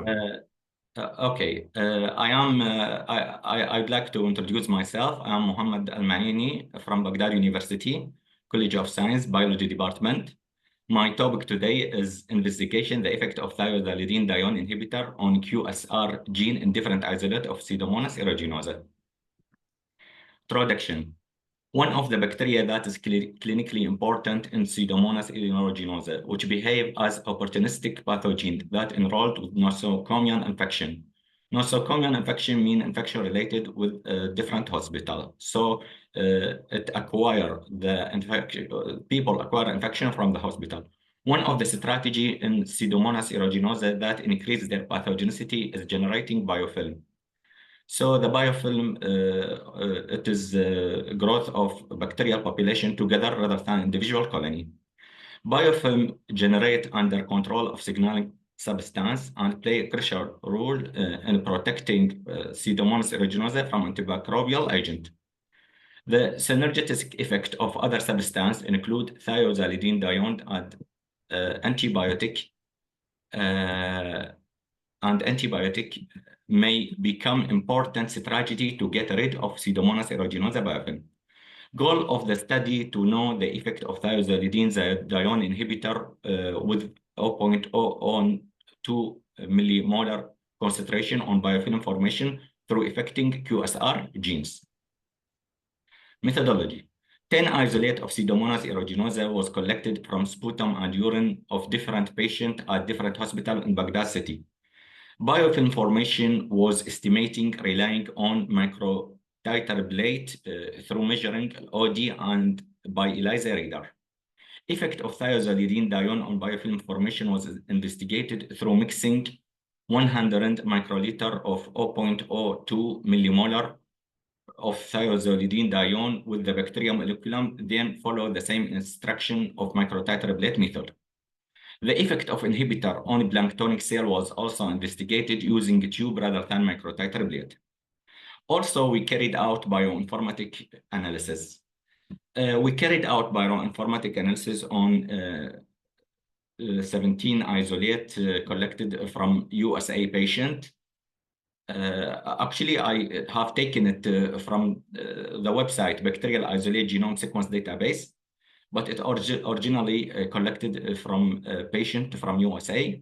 Okay, I'd like to introduce myself. I'm Mohammad Al-Maeni from Baghdad University, College of Science, Biology Department. My topic today is investigation the effect of thiazolidinedione inhibitor on QsR gene in different isolate of Pseudomonas aeruginosa. Introduction. One of the bacteria that is clinically important in Pseudomonas aeruginosa, which behave as opportunistic pathogen that enrolled with nosocomial infection. Nosocomial infection means infection related with a different hospital. So it acquire the infection, people acquire infection from the hospital. One of the strategy in Pseudomonas aeruginosa that increase their pathogenicity is generating biofilm. So the biofilm, it is growth of bacterial population together rather than individual colony. Biofilm generate under control of signaling substance and play a crucial role in protecting Pseudomonas aeruginosa from antimicrobial agent. The synergistic effect of other substances include thiazolidinedione and antibiotic may become important strategy to get rid of Pseudomonas aeruginosa biofilm. Goal of the study to know the effect of thiazolidinedione inhibitor with 0.002 millimolar concentration on biofilm formation through affecting QsR genes. Methodology. 10 isolate of Pseudomonas aeruginosa was collected from sputum and urine of different patients at different hospitals in Baghdad city. Biofilm formation was estimating relying on microtiter plate through measuring OD and by ELISA reader. Effect of thiazolidinedione on biofilm formation was investigated through mixing 100 microliter of 0.02 millimolar of thiazolidinedione with the bacterium inoculum, then follow the same instruction of microtiter plate method. The effect of inhibitor on planktonic cell was also investigated using a tube rather than microtiter plate. Also, we carried out bioinformatic analysis. We carried out bioinformatic analysis on 17 isolate collected from USA patient. Actually, I have taken it from the website Bacterial Isolate Genome Sequence Database, but it originally collected from a patient from USA.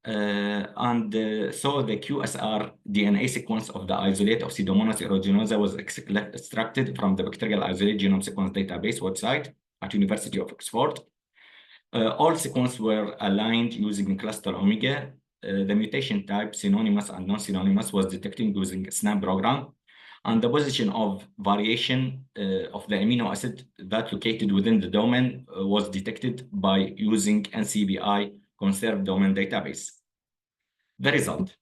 So the QsR DNA sequence of the isolate of Pseudomonas aeruginosa was extracted from the Bacterial Isolate Genome Sequence Database website at University of Oxford. All sequences were aligned using cluster omega. The mutation type, synonymous and non-synonymous, was detected using a SNAP program. And the position of variation of the amino acid that located within the domain was detected by using NCBI conserved domain database. The result: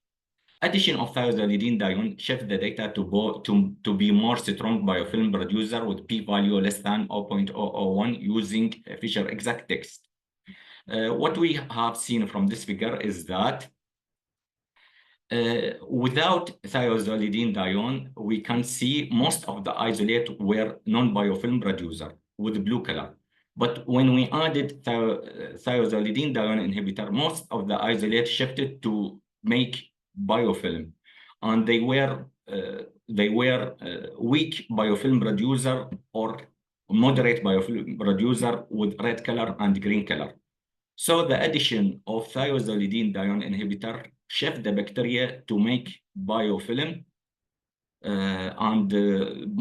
addition of thiazolidinedione shift the data to be more strong biofilm producer with p-value less than 0.001 using Fisher exact text. What we have seen from this figure is that without thiazolidinedione, we can see most of the isolate were non-biofilm producer with blue color. But when we added thiazolidinedione inhibitor, most of the isolate shifted to make biofilm, and they were weak biofilm producer or moderate biofilm producer with red color and green color. So the addition of thiazolidinedione inhibitor shift the bacteria to make biofilm, and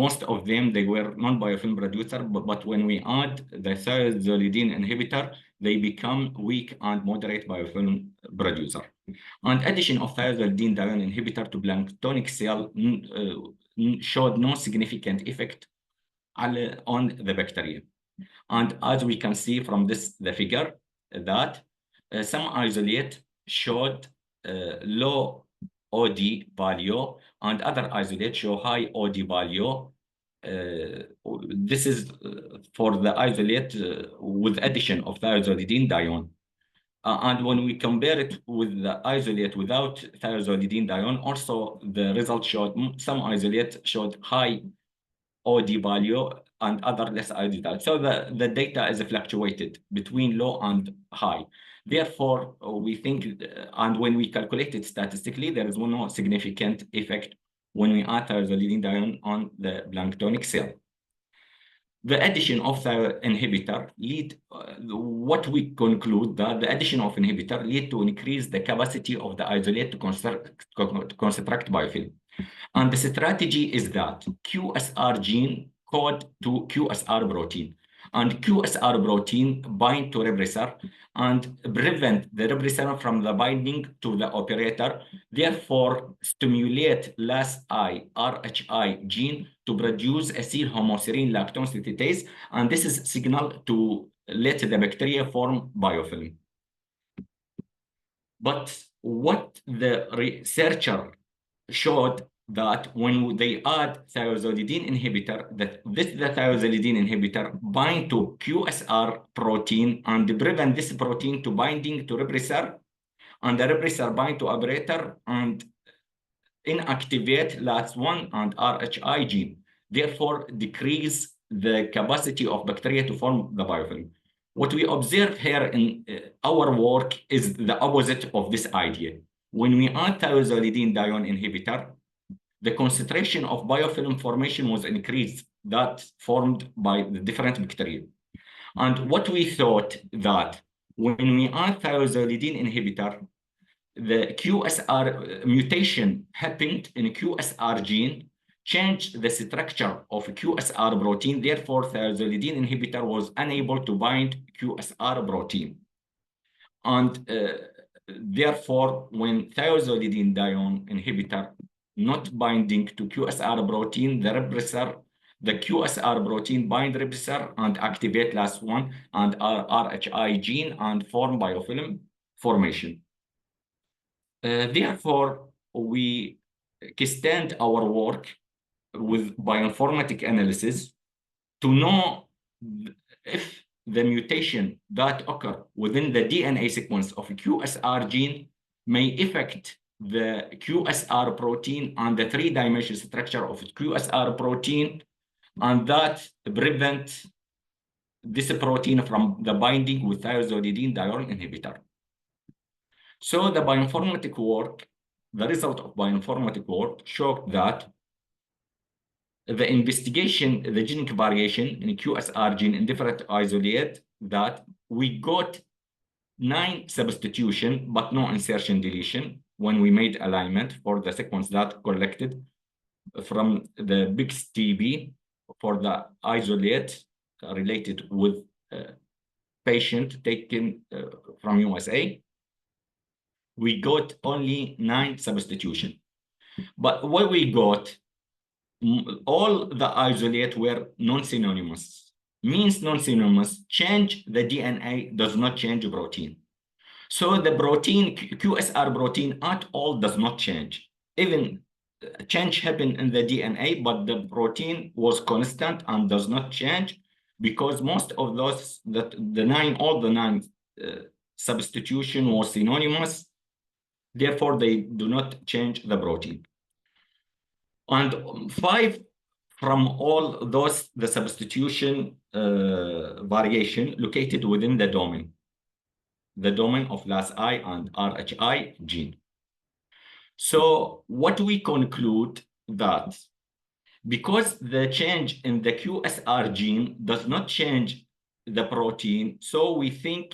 most of them, they were non-biofilm producer, but when we add the thiazolidin inhibitor, they become weak and moderate biofilm producer. And addition of thiazolidinedione inhibitor to planktonic cell showed no significant effect on the bacteria. And as we can see from the figure, that some isolate showed low OD value and other isolates show high OD value. This is for the isolate with addition of thiazolidinedione. And when we compare it with the isolate without thiazolidinedione, also the result showed some isolate showed high OD value and other less OD value. So the data is fluctuated between low and high. Therefore, we think, and when we calculate it statistically, there is no significant effect when we add thiazolidinedione on the planktonic cell. The addition of the inhibitor what we conclude that the addition of inhibitor lead to increase the capacity of the isolate to construct biofilm. And the strategy is that QsR gene code to QsR protein, and QsR protein bind to repressor and prevent the repressor from the binding to the operator, therefore stimulate lasI RHI gene to produce acyl-homoserine lactone synthase, and this is signal to let the bacteria form biofilm. But what the researcher showed that when they add thiazolidine inhibitor, the thiazolidine inhibitor bind to QsR protein and prevent this protein to binding to repressor, and the repressor bind to operator and inactivate lasI and RHI gene, therefore decrease the capacity of bacteria to form the biofilm. What we observe here in our work is the opposite of this idea. When we add thiazolidinedione inhibitor, the concentration of biofilm formation was increased that formed by the different bacteria. And what we thought that when we add thiazolidine inhibitor, the QsR mutation happened in QsR gene, changed the structure of QsR protein. Therefore, thiazolidine inhibitor was unable to bind QsR protein. And therefore, when thiazolidinedione inhibitor not binding to QsR protein, the QsR protein bind repressor and activate lasI and RHI gene and form biofilm formation. Therefore, we extend our work with bioinformatic analysis to know if the mutation that occur within the DNA sequence of QsR gene may affect the QsR protein and the three-dimensional structure of QsR protein, and that prevent this protein from the binding with thiazolidinedione inhibitor. So the bioinformatic work, the result of bioinformatic work showed that the investigation, the genic variation in QsR gene in different isolate, that we got 9 substitution, but no insertion deletion when we made alignment for the sequence that collected from the BIGS-TB for the isolate related with patient taken from USA. We got only 9 substitution. But what we got, all the isolate were non-synonymous. Means non-synonymous, change the DNA does not change protein. So the protein, QsR protein at all does not change. Even change happened in the DNA, but the protein was constant and does not change, because most of those, all the 9 substitution was synonymous. Therefore, they do not change the protein. And 5 from all those, the substitution variation located within the domain of lasI and RHI gene. So what we conclude that because the change in the QsR gene does not change the protein, so we think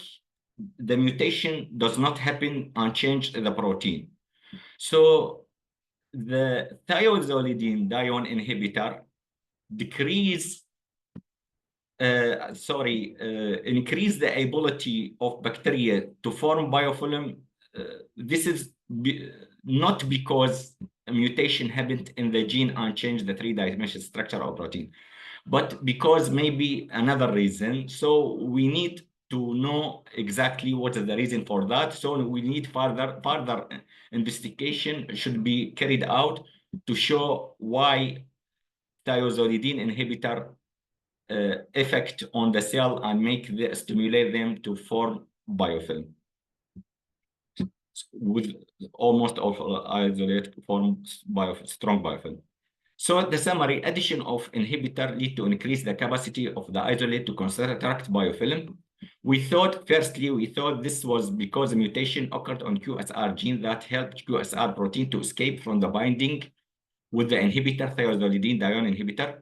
the mutation does not happen and change the protein. So the thiazolidinedione inhibitor increase the ability of bacteria to form biofilm. This is not because a mutation happened in the gene and changed the three-dimensional structure of protein, but because maybe another reason. So we need to know exactly what is the reason for that. So we need further investigation should be carried out to show why thiazolidine inhibitor effect on the cell and stimulate them to form biofilm. With almost all isolate form strong biofilm. So the summary, addition of inhibitor lead to increase the capacity of the isolate to construct biofilm. Firstly, we thought this was because a mutation occurred on QsR gene that helped QsR protein to escape from the binding with the inhibitor, thiazolidinedione inhibitor.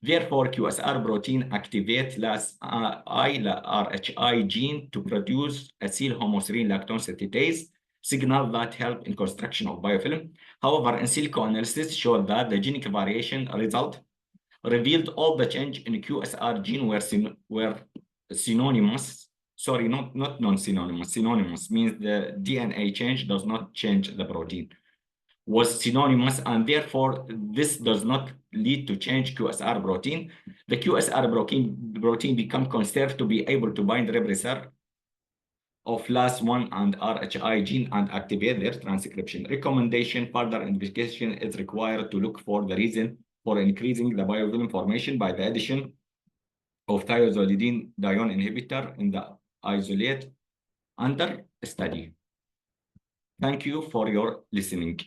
Therefore, QsR protein activates lasI gene to produce acyl-homoserine lactone synthase, signal that help in construction of biofilm. However, in silico analysis showed that the genic variation result revealed all the change in QsR gene were synonymous. Sorry, not non-synonymous. Synonymous means the DNA change does not change the protein. Was synonymous, and therefore this does not lead to change QsR protein. The QsR protein become conserved to be able to bind repressor of lasI and RHI gene and activate their transcription. Recommendation: further investigation is required to look for the reason for increasing the biofilm formation by the addition of thiazolidinedione inhibitor in the isolate under study. Thank you for your listening.